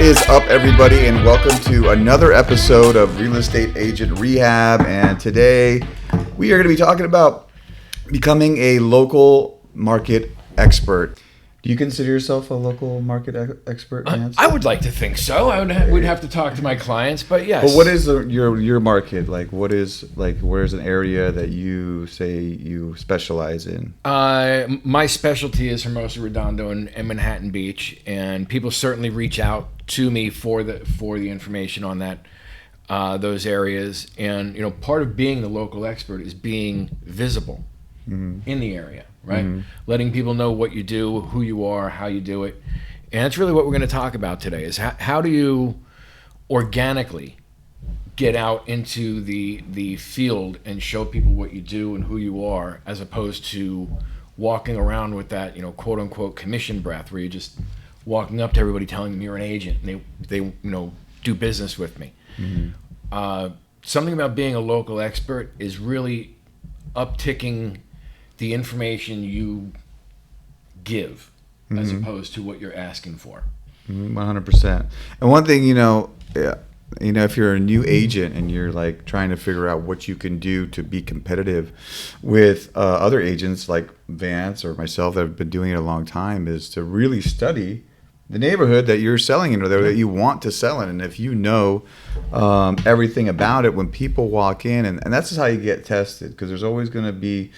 is up, everybody, and welcome to another episode of Real Estate Agent Rehab. And today we are going to be talking about becoming a local market expert. Do you consider yourself a local market expert, Vance? I would like to think so. We'd have to talk to my clients, but yes. But what is your market? Like, where's an area that you say you specialize in? My specialty is Hermosa Redondo and Manhattan Beach, and people certainly reach out to me for the information on those areas. And part of being the local expert is being visible in the area. Right? Mm-hmm. Letting people know what you do, who you are, how you do it. And that's really what we're going to talk about today is how do you organically get out into the field and show people what you do and who you are, as opposed to walking around with that, quote unquote commission breath, where you're just walking up to everybody telling them you're an agent and they do business with me. Mm-hmm. Something about being a local expert is really upticking the information you give as opposed to what you're asking for. 100%. And one thing, if you're a new agent and you're like trying to figure out what you can do to be competitive with other agents like Vance or myself that have been doing it a long time, is to really study the neighborhood that you're selling in or that you want to sell in. And if you know everything about it, when people walk in, and that's just how you get tested, because there's always going to be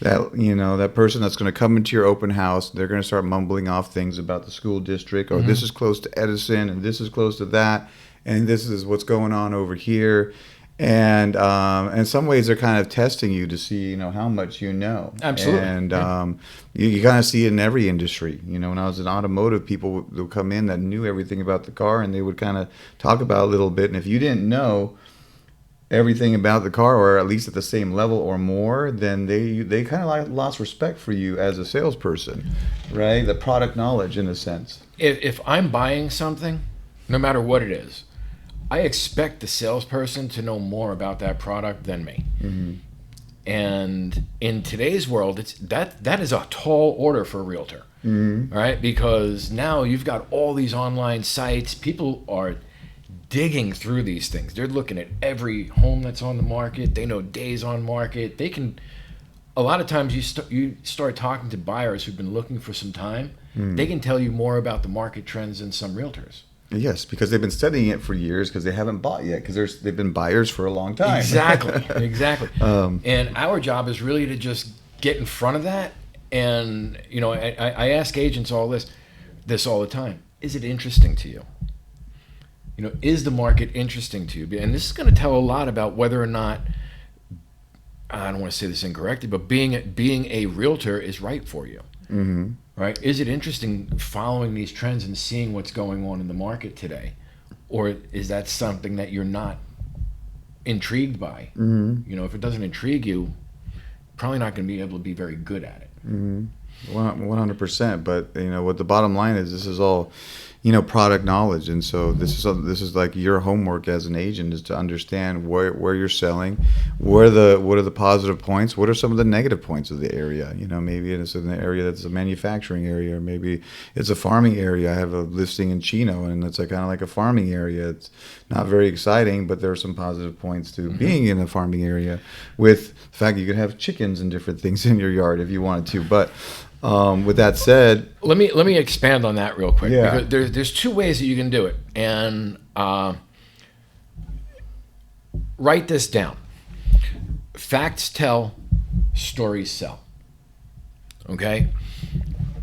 that person that's going to come into your open house. They're going to start mumbling off things about the school district, or this is close to Edison, and this is close to that, and this is what's going on over here. And in some ways, they're kind of testing you to see, how much you know. Absolutely. And you kind of see it in every industry. When I was in automotive, people would come in that knew everything about the car, and they would kind of talk about it a little bit. And if you didn't know everything about the car, or at least at the same level or more, then they kind of like lost respect for you as a salesperson, right? The product knowledge, in a sense. If I'm buying something, no matter what it is, I expect the salesperson to know more about that product than me. Mm-hmm. And in today's world, that is a tall order for a realtor, right? Because now you've got all these online sites. People are digging through these things. They're looking at every home that's on the market. They know days on market. They can, a lot of times you start talking to buyers who've been looking for some time. They can tell you more about the market trends than some realtors. Yes, because they've been studying it for years, because they haven't bought yet, because they've been buyers for a long time. Exactly. And our job is really to just get in front of that. And I ask agents all this all the time. Is it interesting to you? Is the market interesting to you? And this is going to tell a lot about whether or not, I don't want to say this incorrectly, but being a realtor is right for you. Mm-hmm. Right? Is it interesting following these trends and seeing what's going on in the market today? Or is that something that you're not intrigued by? Mm-hmm. If it doesn't intrigue you, probably not going to be able to be very good at it. Mm-hmm. 100%. But what the bottom line is, this is all product knowledge. And so this is like your homework as an agent, is to understand where you're selling, what are the positive points, what are some of the negative points of the area. Maybe it's an area that's a manufacturing area, or maybe it's a farming area. I have a listing in Chino, and it's kind of like a farming area. It's not very exciting, but there are some positive points to being in a farming area, with the fact that you could have chickens and different things in your yard if you wanted to. But with that said, let me expand on that real quick. Yeah. Because there's two ways that you can do it, and write this down. Facts tell, stories sell. Okay,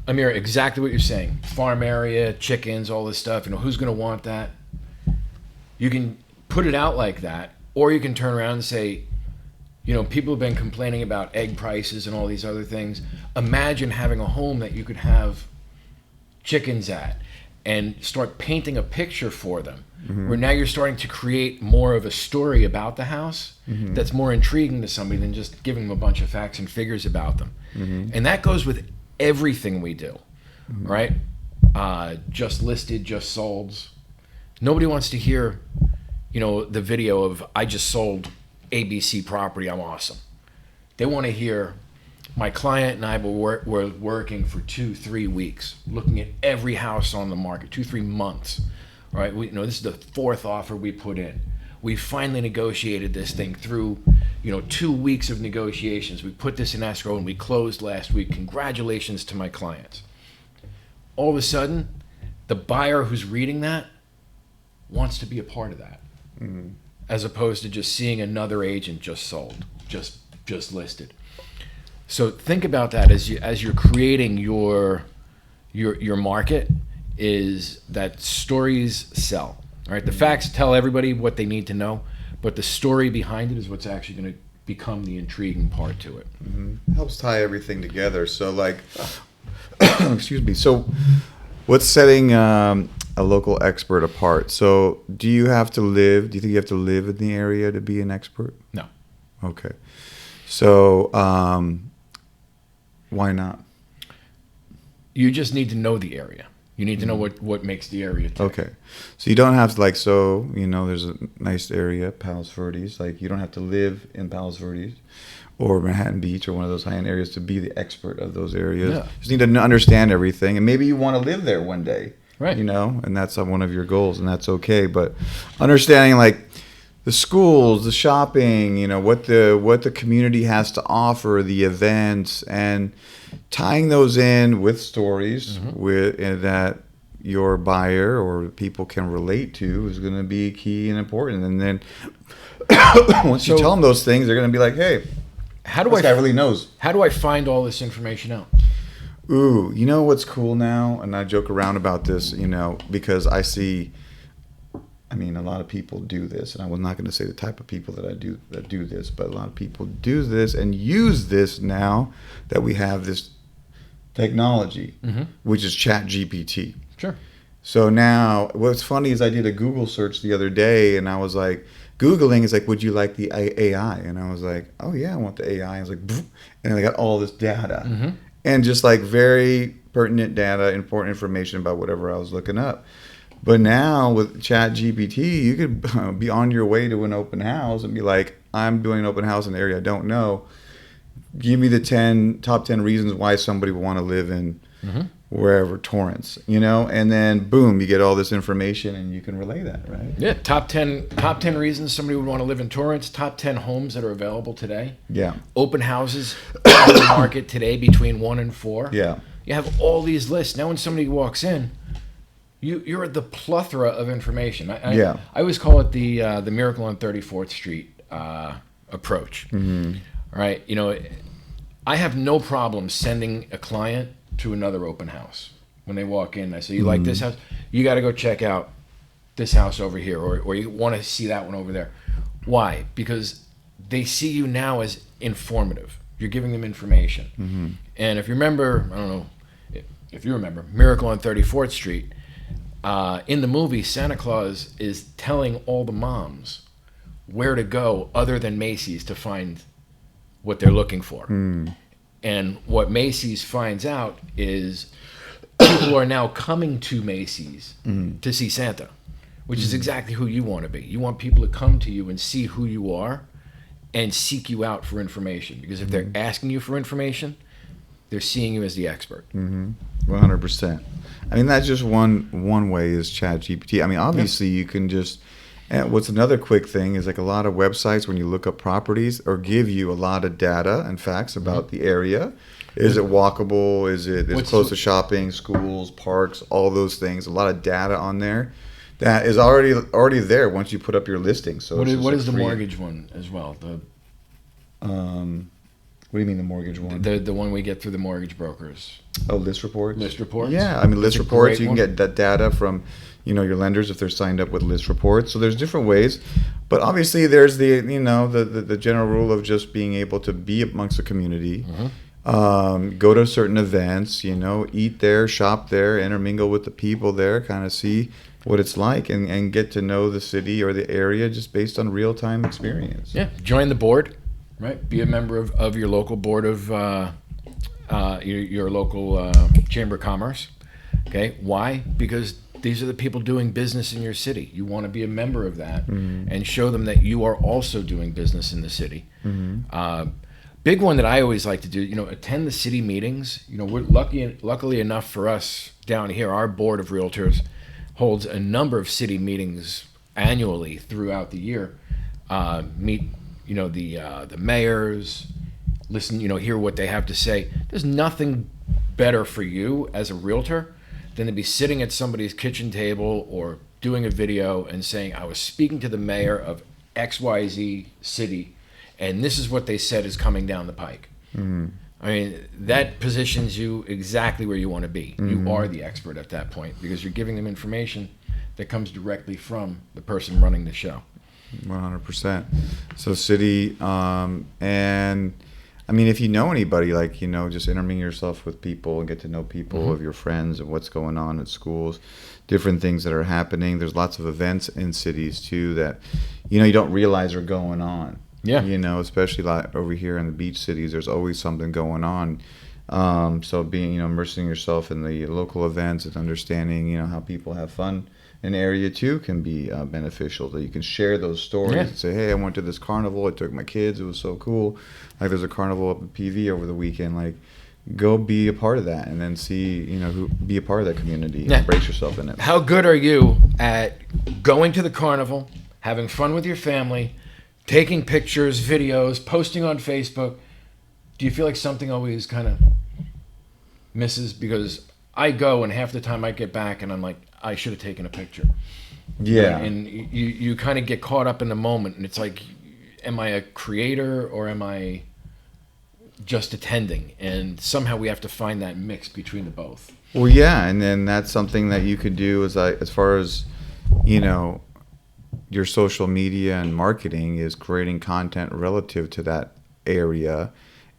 Amir, exactly what you're saying. Farm area, chickens, all this stuff. Who's going to want that? You can put it out like that, or you can turn around and say, people have been complaining about egg prices and all these other things. Imagine having a home that you could have chickens at, and start painting a picture for them, where now you're starting to create more of a story about the house that's more intriguing to somebody than just giving them a bunch of facts and figures about them. And that goes with everything we do, right? Just listed, just solds. Nobody wants to hear, the video of, I just sold ABC property, I'm awesome. They want to hear, my client and I were working for 2-3 weeks, looking at every house on the market, 2-3 months, All right, this is the fourth offer we put in. We finally negotiated this thing through, 2 weeks of negotiations. We put this in escrow and we closed last week. Congratulations to my clients. All of a sudden, the buyer who's reading that wants to be a part of that, as opposed to just seeing another agent just sold, just listed. So think about that as you're creating your market, is that stories sell. All right, the facts tell everybody what they need to know, but the story behind it is what's actually going to become the intriguing part to it. It helps tie everything together. So like, excuse me. So what's setting a local expert apart? So do you think you have to live in the area to be an expert? No. Okay. So why not? You just need to know the area. You need to know what makes the area tick. Okay. So you don't have to there's a nice area, Palos Verdes. Like you don't have to live in Palos Verdes or Manhattan Beach or one of those high-end areas to be the expert of those areas. Yeah. You just need to understand everything. And maybe you want to live there one day. Right. And that's one of your goals, and that's okay. But understanding like the schools, the shopping, what the community has to offer, the events, and tying those in with stories that your buyer or people can relate to is going to be key and important. And then once you tell them those things, they're going to be like, hey, this guy really knows. How do I find all this information out? Ooh, what's cool now? And I joke around about this, because I see, a lot of people do this, and I was not going to say the type of people that do this, but a lot of people do this and use this now that we have this technology, which is Chat GPT. Sure. So now, what's funny is I did a Google search the other day, and I was like, Googling is like, would you like the AI? And I was like, oh yeah, I want the AI. I was like, and I got all this data, and just like very pertinent data, important information about whatever I was looking up. But now with Chat GPT, you could be on your way to an open house and be like, I'm doing an open house in an area I don't know. Give me the top 10 reasons why somebody would want to live in wherever, Torrance, and then boom, you get all this information and you can relay that, right? Yeah, top 10 reasons somebody would want to live in Torrance, top 10 homes that are available today. Yeah. Open houses on the market today between 1 and 4. Yeah. You have all these lists. Now when somebody walks in, you're at the plethora of information. I always call it the Miracle on 34th Street approach. All right, I have no problem sending a client to another open house. When they walk in, I say, you like this house? You got to go check out this house over here, or you want to see that one over there. Why? Because they see you now as informative. You're giving them information. And if you remember, I don't know if you remember, Miracle on 34th Street, in the movie, Santa Claus is telling all the moms where to go other than Macy's to find what they're looking for. And what Macy's finds out is people are now coming to Macy's to see Santa, which is exactly who you want to be. You want people to come to you and see who you are and seek you out for information. Because if they're asking you for information, they're seeing you as the expert. 100%. That's just one way is Chat GPT. Obviously you can just, and what's another quick thing is like a lot of websites when you look up properties or give you a lot of data and facts about the area. Is it walkable? Is it close to shopping, schools, parks, all those things? A lot of data on there that is already there once you put up your listing. So what is the mortgage one as well? What do you mean the mortgage one? The one we get through the mortgage brokers. Oh, list reports? List reports? Yeah, list reports, you can get that data from, your lenders if they're signed up with list reports. So there's different ways. But obviously there's the general rule of just being able to be amongst the community, go to certain events, eat there, shop there, intermingle with the people there, kind of see what it's like and get to know the city or the area just based on real-time experience. Yeah, join the board. Right, be a member of your local board of your local chamber of commerce. Okay, why? Because these are the people doing business in your city. You want to be a member of that and show them that you are also doing business in the city. Big one that I always like to do, attend the city meetings. We're luckily enough for us down here, our board of realtors holds a number of city meetings annually throughout the year. Meet, the mayors, listen, hear what they have to say. There's nothing better for you as a realtor than to be sitting at somebody's kitchen table or doing a video and saying, I was speaking to the mayor of XYZ city, and this is what they said is coming down the pike. Mm-hmm. I mean, that positions you exactly where you want to be. Mm-hmm. You are the expert at that point because you're giving them information that comes directly from the person running the show. 100%. So city, and I mean, if you know anybody, like, just intermingling yourself with people and get to know people Mm-hmm. of your friends and what's going on at schools, different things that are happening. There's lots of events in cities too that, you don't realize are going on. Yeah. Especially like over here in the beach cities, there's always something going on. So being, immersing yourself in the local events and understanding, how people have fun in the area too can be beneficial. That you can share those stories and say, hey, I went to this carnival. I took my kids. It was so cool. Like there's a carnival up in PV over the weekend. Like go be a part of that and then see, be a part of that community. Yeah. Embrace yourself in it. How good are you at going to the carnival, having fun with your family, taking pictures, videos, posting on Facebook? Do you feel like something always kind of misses? Because I go and half the time I get back and I'm like, I should have taken a picture. Yeah. And you kind of get caught up in the moment and it's like, am I a creator or am I just attending? And somehow we have to find that mix between the both. Well, yeah, and then that's something that you could do as far as, your social media and marketing is creating content relative to that area.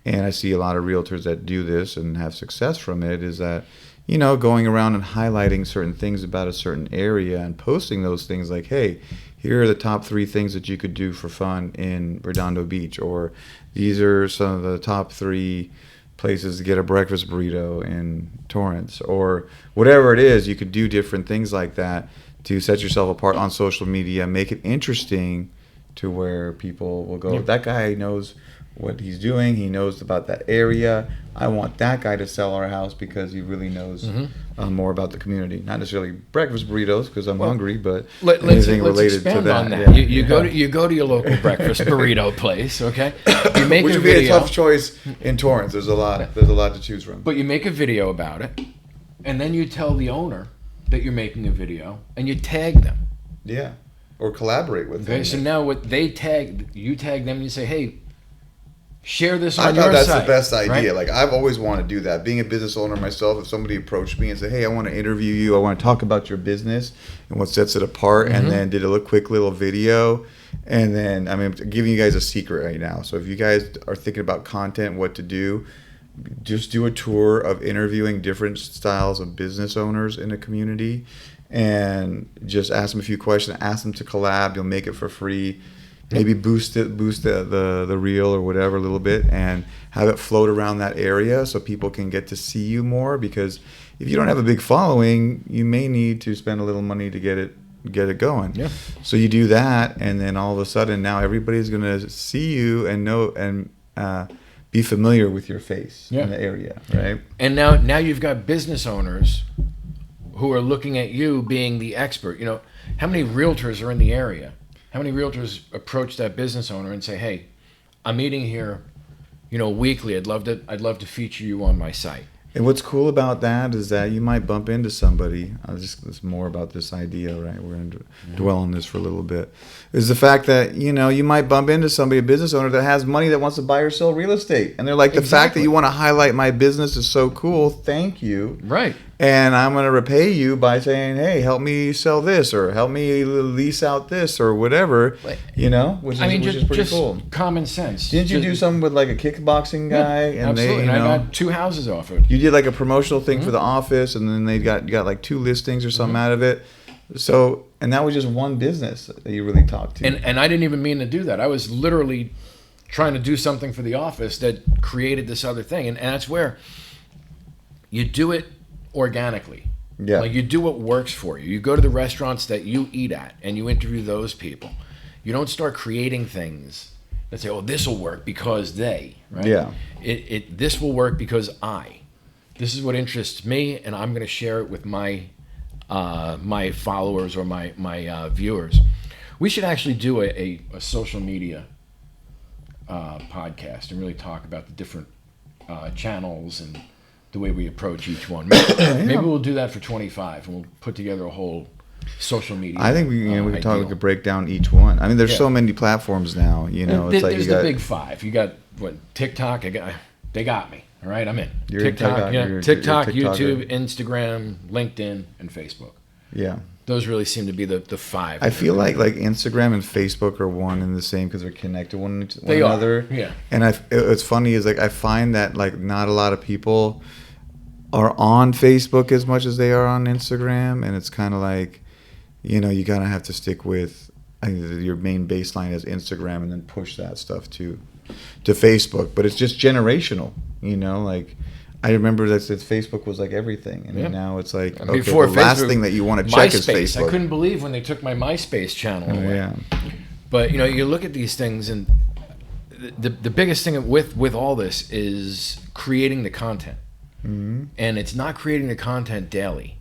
And I see a lot of realtors that do this and have success from it is that, going around and highlighting certain things about a certain area and posting those things like, hey, here are the top 3 things that you could do for fun in Redondo Beach, or these are some of the top 3 places to get a breakfast burrito in Torrance, or whatever it is. You could do different things like that to set yourself apart on social media, make it interesting to where people will go, that guy knows what he's doing, he knows about that area. I want that guy to sell our house because he really knows more about the community. Not necessarily breakfast burritos because I'm hungry, but anything related to that. On that. Yeah. You go to your local breakfast burrito place, okay? You make Which a would be video, a tough choice in Torrance. There's a lot to choose from. but you make a video about it, and then you tell the owner that you're making a video, and you tag them. Yeah, or collaborate with them. Okay, so now what you tag them, and you say, hey, share this I on thought your that's site. the best idea. Right? Like I've always wanted to do that. Being a business owner myself, if somebody approached me and said, "Hey, I want to interview you. I want to talk about your business and what sets it apart," and then did a quick little video, and then I'm giving you guys a secret right now. So if you guys are thinking about content, what to do, just do a tour of interviewing different styles of business owners in a community, and just ask them a few questions. Ask them to collab. You'll make it for free. Maybe boost the reel or whatever a little bit, and have it float around that area so people can get to see you more. Because if you don't have a big following, you may need to spend a little money to get it going. Yeah. So you do that, and then all of a sudden now everybody's gonna see you and know and be familiar with your face in the area, right? And now you've got business owners who are looking at you being the expert. How many realtors are in the area? How many realtors approach that business owner and say, "Hey, I'm eating here, weekly. I'd love to feature you on my site." And what's cool about that is that you might bump into somebody. It's more about this idea, right? We're going to dwell on this for a little bit. Is the fact that, you might bump into somebody, a business owner that has money that wants to buy or sell real estate. And they're like, the fact that you want to highlight my business is so cool. Thank you. Right. And I'm going to repay you by saying, hey, help me sell this, or help me lease out this, or whatever, which is pretty just cool. Common sense. Didn't you do something with like a kickboxing guy? And absolutely. they, and I got 2 houses off it. You did like a promotional thing for the office, and then you got like 2 listings or something out of it. So, and that was just one business that you really talked to. And I didn't even mean to do that. I was literally trying to do something for the office that created this other thing. And that's where you do it organically. Yeah. Like you do what works for you. You go to the restaurants that you eat at and you interview those people. You don't start creating things that say, "Oh, this will work because they," right? Yeah. This will work because I. This is what interests me, and I'm going to share it with my my followers or my viewers. We should actually do a social media podcast and really talk about the different channels and the way we approach each one. Maybe we'll do that for 25, and we'll put together a whole social media. I think we could break down each one. I mean, there's so many platforms now. It's like there's the big five. You got TikTok. They got me. All right, I'm in. TikTok, TikTok, YouTube, Instagram, LinkedIn, and Facebook. Yeah. Those really seem to be the five. I feel like Instagram and Facebook are one and the same because they're connected one they another. Are. Yeah. And it's funny is I find that not a lot of people are on Facebook as much as they are on Instagram, and it's kind of like, you gotta have to stick with your main baseline as Instagram and then push that stuff to Facebook. But it's just generational, I remember that Facebook was like everything, and now it's like before the last thing that you want to check is Facebook. I couldn't believe when they took my MySpace channel away. Yeah. But you look at these things, and the biggest thing with all this is creating the content, and it's not creating the content daily,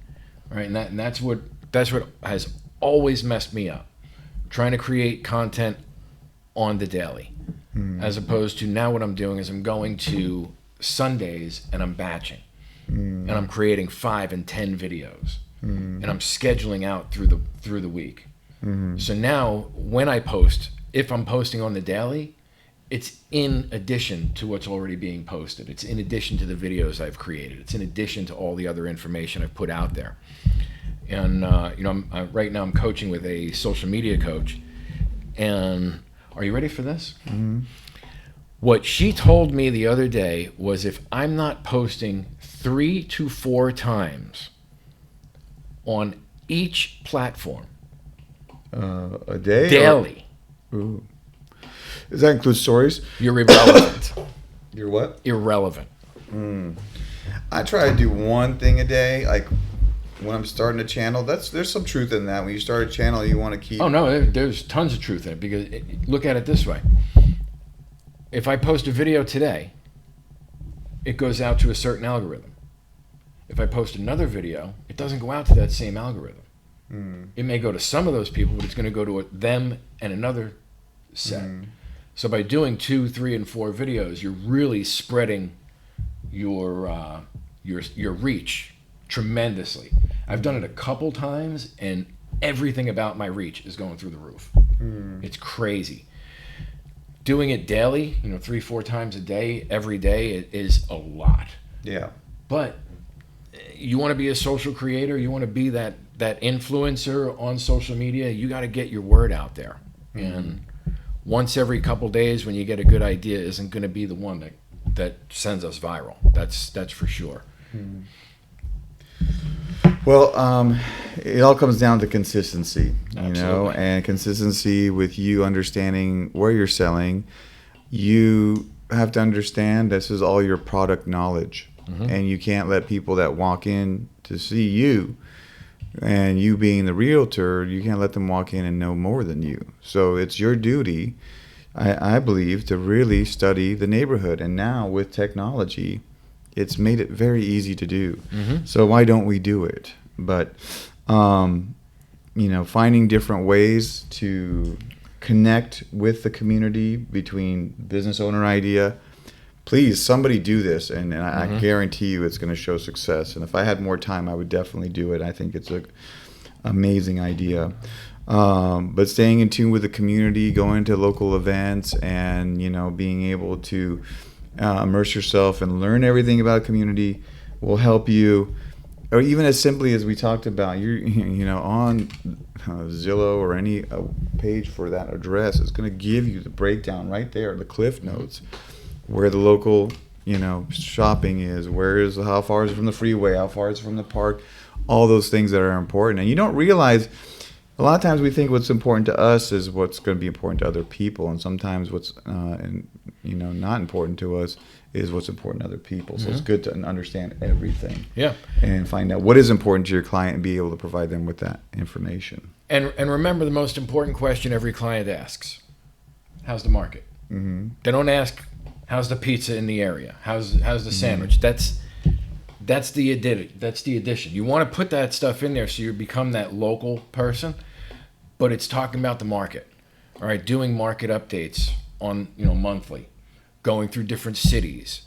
right? And that's what has always messed me up, trying to create content on the daily, as opposed to now what I'm doing is I'm going to Sundays and I'm batching, and I'm creating 5 and 10 videos, and I'm scheduling out through the week. So now when I post, if I'm posting on the daily, it's in addition to what's already being posted. It's in addition to the videos I've created. It's in addition to all the other information I've put out there. And right now I'm coaching with a social media coach, and are you ready for this? What she told me the other day was if I'm not posting 3 to 4 times on each platform a day? Daily. Ooh. Does that include stories? You're irrelevant. You're what? Irrelevant. I try to do one thing a day. Like when I'm starting a channel, there's some truth in that. When you start a channel, you want to keep... Oh, no, there's tons of truth in it, because look at it this way. If I post a video today, it goes out to a certain algorithm. If I post another video, it doesn't go out to that same algorithm. It may go to some of those people, but it's going to go to them and another set. So by doing 2, 3, and 4 videos, you're really spreading your reach tremendously. I've done it a couple times, and everything about my reach is going through the roof. It's crazy. Doing it daily, 3, 4 times a day, every day, it is a lot. Yeah. But you want to be a social creator, you want to be that influencer on social media, you got to get your word out there. And once every couple days when you get a good idea isn't going to be the one that sends us viral. That's for sure. Well, it all comes down to consistency, Absolutely. And consistency with you understanding where you're selling. You have to understand this is all your product knowledge, and you can't let people that walk in to see you, and you being the realtor, you can't let them walk in and know more than you. So it's your duty, I believe, to really study the neighborhood. And now with technology, it's made it very easy to do. So why don't we do it? But, finding different ways to connect with the community between business owner idea. Please, somebody do this, and I guarantee you it's going to show success. And if I had more time, I would definitely do it. I think it's an amazing idea. But staying in tune with the community, going to local events, and being able to immerse yourself and learn everything about community will help you. Or even as simply as we talked about, you're on Zillow or any page for that address, it's going to give you the breakdown right there, the cliff notes, where the local shopping is, how far is it from the freeway, how far is it from the park, all those things that are important. And you don't realize, a lot of times we think what's important to us is what's going to be important to other people, and sometimes what's not important to us is what's important to other people. So it's good to understand everything. Yeah. And find out what is important to your client and be able to provide them with that information. And remember the most important question every client asks: how's the market? They don't ask, how's the pizza in the area? How's the sandwich? That's the addition. You want to put that stuff in there so you become that local person, but it's talking about the market. All right, doing market updates on monthly, going through different cities,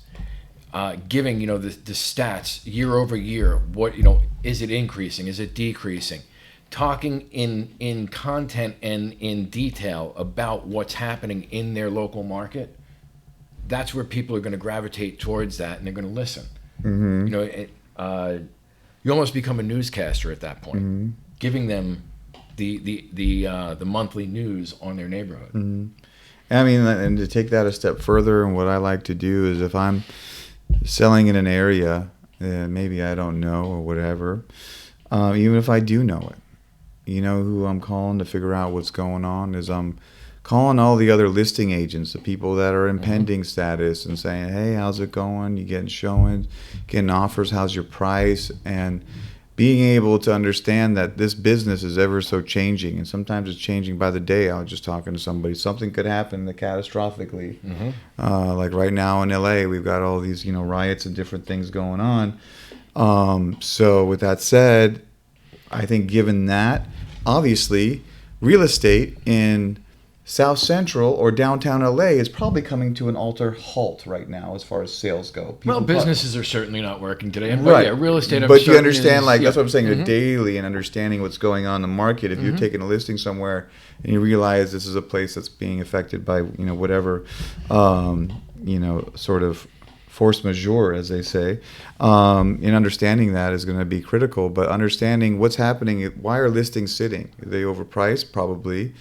giving the stats year over year. What is it increasing? Is it decreasing? Talking in content and in detail about what's happening in their local market. That's where people are going to gravitate towards that, and they're going to listen. You almost become a newscaster at that point, giving them the monthly news on their neighborhood. I mean, and to take that a step further, and what I like to do is if I'm selling in an area that maybe I don't know or whatever, even if I do know it, who I'm calling to figure out what's going on is I'm calling all the other listing agents, the people that are in pending status, and saying, hey, how's it going? You getting showings, getting offers, how's your price? And being able to understand that this business is ever so changing, and sometimes it's changing by the day. I was just talking to somebody. Something could happen catastrophically. Like right now in LA, we've got all these, riots and different things going on. So with that said, I think given that, obviously, real estate in South Central or downtown LA is probably coming to an alter halt right now as far as sales go. Businesses are certainly not working today. Right. Real estate. But you understand, that's what I'm saying, daily and understanding what's going on in the market. If you're taking a listing somewhere and you realize this is a place that's being affected by, whatever, sort of force majeure, as they say, in understanding that is going to be critical. But understanding what's happening, why are listings sitting? Are they overpriced? Probably.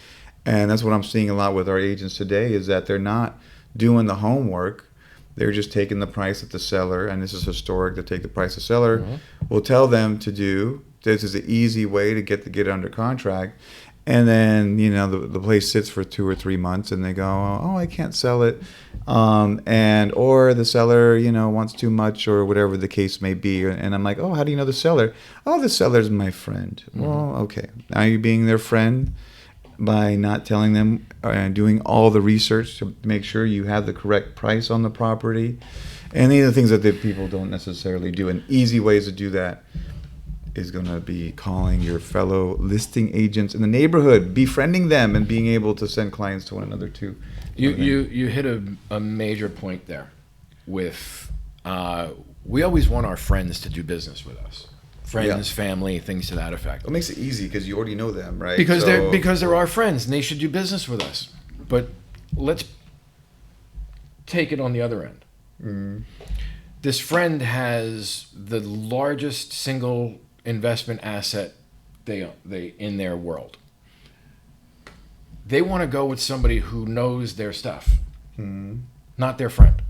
And that's what I'm seeing a lot with our agents today is that they're not doing the homework. They're just taking the price that the seller, and this is historic, to take the price the seller will tell them to do. This is an easy way to get it under contract. And then, the place sits for 2 or 3 months and they go, oh, I can't sell it. Or the seller, wants too much or whatever the case may be. And I'm like, oh, how do you know the seller? Oh, the seller's my friend. Well, okay. Now you're being their friend by not telling them and doing all the research to make sure you have the correct price on the property. And these are things that the people don't necessarily do. And easy ways to do that is going to be calling your fellow listing agents in the neighborhood, befriending them, and being able to send clients to one another too. You hit a major point there with we always want our friends to do business with us. Friends, family, things to that effect. It makes it easy because you already know them, right? Because they're our friends and they should do business with us. But let's take it on the other end. This friend has the largest single investment asset they in their world. They want to go with somebody who knows their stuff, not their friend.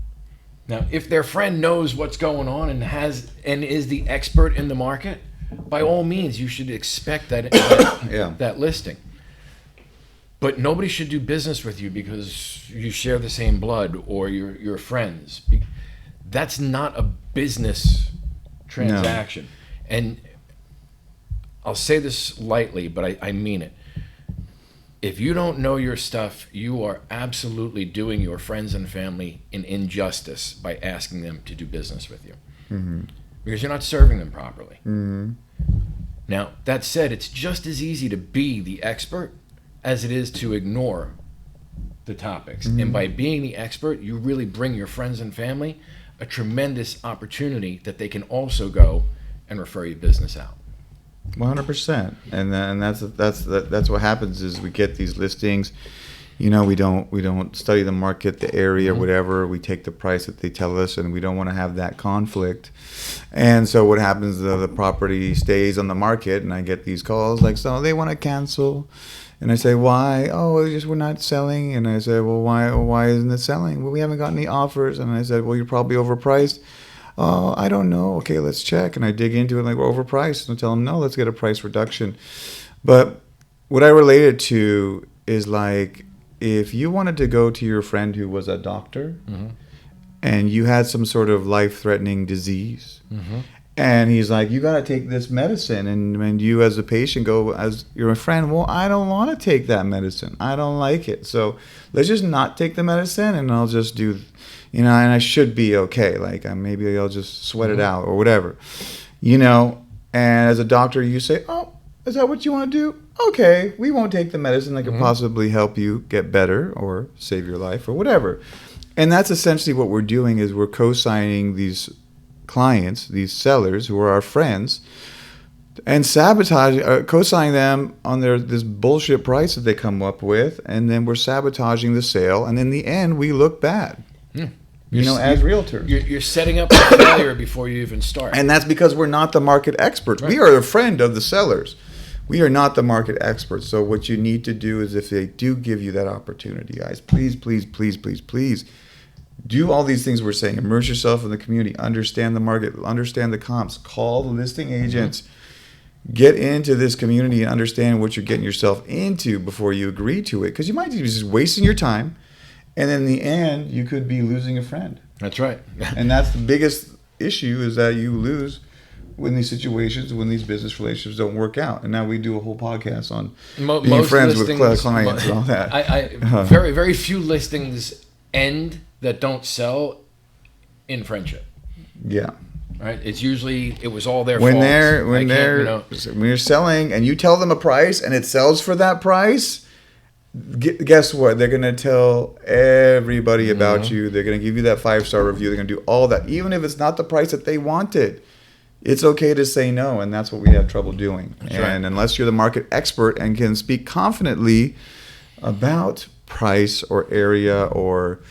Now, if their friend knows what's going on and is the expert in the market, by all means, you should expect that listing. But nobody should do business with you because you share the same blood or you're friends. That's not a business transaction. No. And I'll say this lightly, but I mean it. If you don't know your stuff, you are absolutely doing your friends and family an injustice by asking them to do business with you. Because you're not serving them properly. Now, that said, it's just as easy to be the expert as it is to ignore the topics. And by being the expert, you really bring your friends and family a tremendous opportunity that they can also go and refer your business out. 100%, and that's what happens is we get these listings. We don't study the market, the area, whatever. We take the price that they tell us, and we don't want to have that conflict. And so what happens? The property stays on the market, and I get these calls like, so they want to cancel, and I say, why? Oh, it's just we're not selling. And I say, well, why isn't it selling? Well, we haven't got any offers. And I said, well, you're probably overpriced. Oh, I don't know. Okay, let's check. And I dig into it like we're overpriced. And I tell them, no, let's get a price reduction. But what I relate it to is like if you wanted to go to your friend who was a doctor and you had some sort of life-threatening disease And he's like, you got to take this medicine. And you as a patient go, as you're a friend, well, I don't want to take that medicine. I don't like it. So let's just not take the medicine and I'll just do, and I should be okay. Like maybe I'll just sweat it out or whatever, And as a doctor, you say, oh, is that what you want to do? Okay, we won't take the medicine that could possibly help you get better or save your life or whatever. And that's essentially what we're doing is we're co-signing these clients, these sellers who are our friends, and co-signing them on this bullshit price that they come up with, and then we're sabotaging the sale, and in the end, we look bad. As realtors. You're setting up a failure before you even start. And that's because we're not the market experts. Right. We are a friend of the sellers. We are not the market experts. So what you need to do is if they do give you that opportunity, guys, please, please, please, please, please, do all these things we're saying. Immerse yourself in the community. Understand the market. Understand the comps. Call the listing agents. Get into this community and understand what you're getting yourself into before you agree to it. Because you might be just wasting your time. And in the end, you could be losing a friend. That's right. And that's the biggest issue is that you lose in these situations when these business relationships don't work out. And now we do a whole podcast on being friends with clients and all that. Very, very few listings end that don't sell in friendship. Yeah. Right. It's usually it was all their when fault. When you're selling and you tell them a price and it sells for that price. Guess what? They're going to tell everybody about you. They're going to give you that 5-star review. They're going to do all that. Even if it's not the price that they wanted, it's okay to say no. And that's what we have trouble doing. That's right. Unless you're the market expert and can speak confidently about price or area or,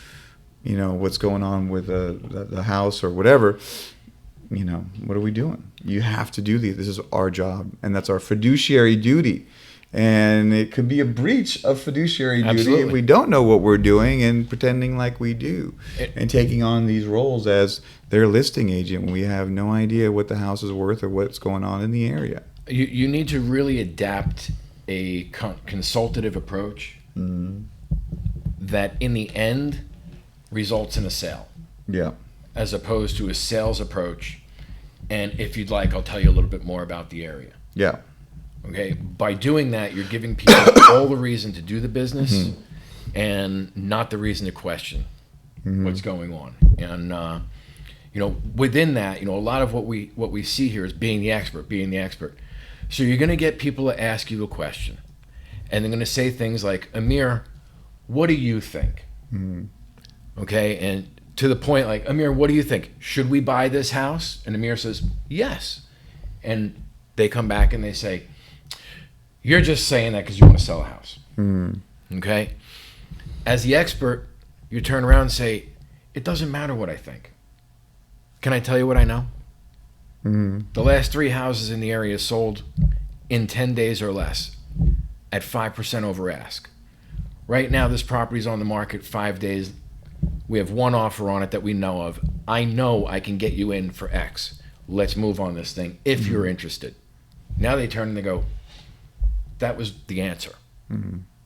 what's going on with the house or whatever, what are we doing? You have to do these. This is our job. And that's our fiduciary duty. And it could be a breach of fiduciary duty if we don't know what we're doing and pretending like we do and taking on these roles as their listing agent when we have no idea what the house is worth or what's going on in the area. You need to really adapt a consultative approach that in the end results in a sale. Yeah. As opposed to a sales approach. And if you'd like, I'll tell you a little bit more about the area. Yeah. Okay, by doing that, you're giving people all the reason to do the business and not the reason to question what's going on. And within that, a lot of what we see here is being the expert. So you're going to get people to ask you a question, and they're going to say things like, "Amir, what do you think?" Okay, and to the point like, "Amir, what do you think? Should we buy this house?" And Amir says, "Yes," and they come back and they say, "You're just saying that because you want to sell a house." Okay? As the expert, you turn around and say, "It doesn't matter what I think. Can I tell you what I know?" The last 3 houses in the area sold in 10 days or less at 5% over ask. Right now, this property's on the market 5 days. We have 1 offer on it that we know of. I know I can get you in for X. Let's move on this thing if you're interested. Now they turn and they go, that was the answer.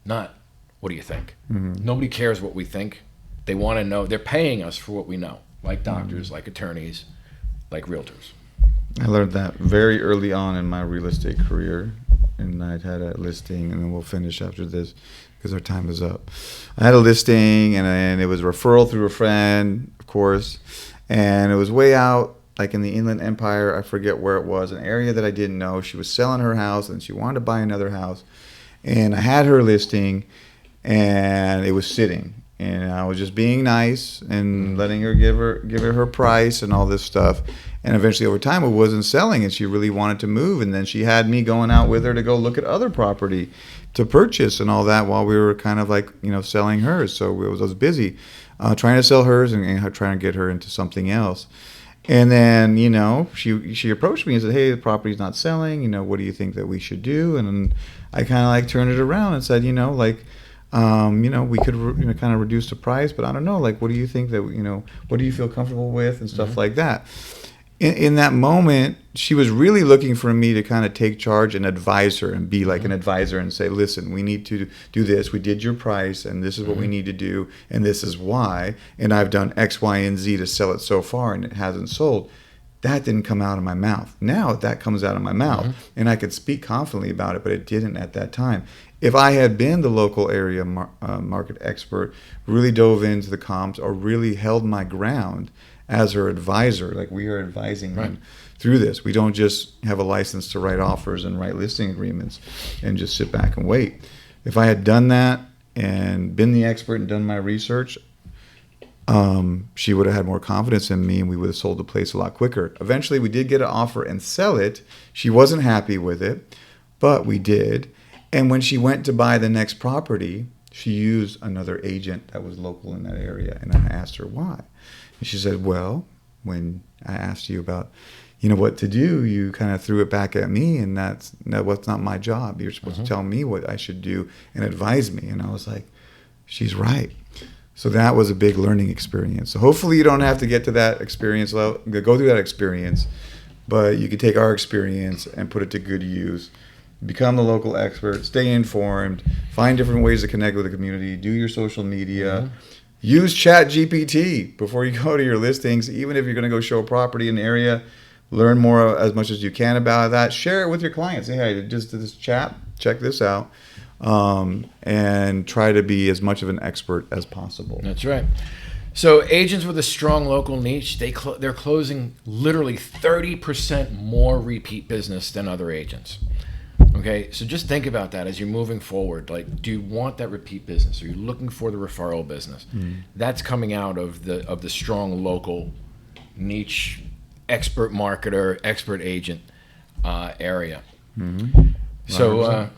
Not, what do you think? Nobody cares what we think. They want to know. They're paying us for what we know, like doctors, like attorneys, like realtors. I learned that very early on in my real estate career. And I'd had a listing, and then we'll finish after this because our time is up. I had a listing, and it was a referral through a friend, of course. And it was way out, like in the Inland Empire. I forget where it was, an area that I didn't know. She was selling her house, and she wanted to buy another house. And I had her listing, and it was sitting. And I was just being nice and letting her give her price and all this stuff. And eventually over time it wasn't selling, and she really wanted to move. And then she had me going out with her to go look at other property to purchase and all that while we were kind of like, selling hers. So I was busy trying to sell hers and trying to get her into something else. And then, she approached me and said, "Hey, the property's not selling. What do you think that we should do?" And I kind of like turned it around and said, we could kind of reduce the price, but I don't know, like, what do you think that, what do you feel comfortable with and stuff like that. In that moment, she was really looking for me to kind of take charge and advise her and be like an advisor and say, "Listen, we need to do this. We did your price, and this is what we need to do, and this is why. And I've done X, Y, and Z to sell it so far, and it hasn't sold." that didn't come out of my mouth. Now that comes out of my mouth, and I could speak confidently about it, but it didn't at that time. If I had been the local area market expert, really dove into the comps, or really held my ground as her advisor, like we are advising them through this. We don't just have a license to write offers and write listing agreements and just sit back and wait. If I had done that and been the expert and done my research, she would have had more confidence in me, and we would have sold the place a lot quicker. Eventually, we did get an offer and sell it. She wasn't happy with it, but we did. And when she went to buy the next property, she used another agent that was local in that area. And I asked her why. And she said, well, when I asked you about, what to do, you kind of threw it back at me, and that's not my job. You're supposed to tell me what I should do and advise me. And I was like, she's right. So that was a big learning experience. So hopefully you don't have to get to that experience, go through that experience, but you can take our experience and put it to good use. Become the local expert, stay informed, find different ways to connect with the community, do your social media, use ChatGPT before you go to your listings. Even if you're going to go show a property in the area, learn more as much as you can about that. Share it with your clients. Say, hey, just did this chat, check this out, and try to be as much of an expert as possible. That's right. So agents with a strong local niche, they're closing literally 30% more repeat business than other agents. Okay, so just think about that as you're moving forward. Like, do you want that repeat business? Are you looking for the referral business? That's coming out of the strong local niche, expert marketer, expert agent area. So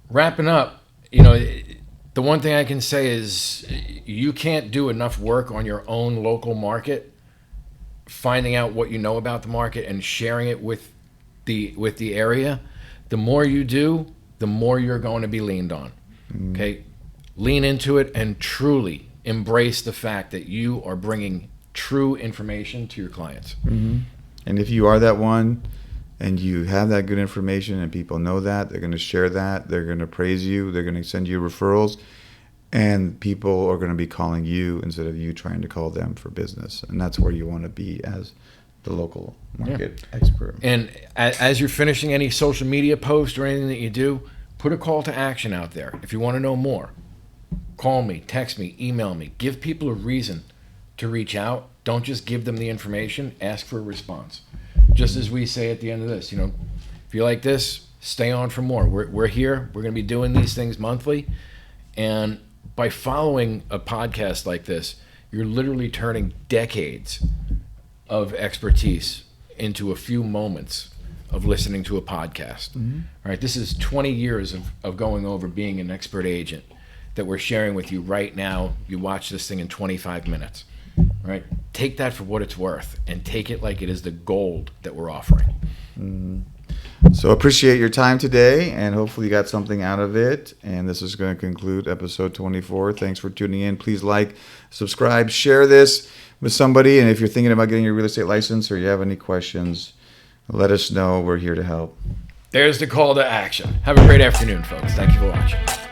wrapping up, the one thing I can say is you can't do enough work on your own local market, finding out what you know about the market and sharing it with the area. The more you do, the more you're going to be leaned on. Okay? Lean into it and truly embrace the fact that you are bringing true information to your clients. And if you are that one and you have that good information and people know that, they're going to share that, they're going to praise you, they're going to send you referrals, and people are going to be calling you instead of you trying to call them for business. And that's where you want to be as the local market expert. And as you're finishing any social media post or anything that you do, put a call to action out there. If you want to know more, call me, text me, email me. Give people a reason to reach out. Don't just give them the information. Ask for a response. Just as we say at the end of this, if you like this, stay on for more. We're here. We're going to be doing these things monthly. And by following a podcast like this, you're literally turning decades of expertise into a few moments of listening to a podcast. Right? This is 20 years of going over being an expert agent that we're sharing with you right now. You watch this thing in 25 minutes. Right? Take that for what it's worth and take it like it is the gold that we're offering. So appreciate your time today, and hopefully you got something out of it. And this is going to conclude episode 24. Thanks for tuning in. Please like, subscribe, share this with somebody. And if you're thinking about getting your real estate license or you have any questions, let us know. We're here to help. There's the call to action. Have a great afternoon, folks. Thank you for watching.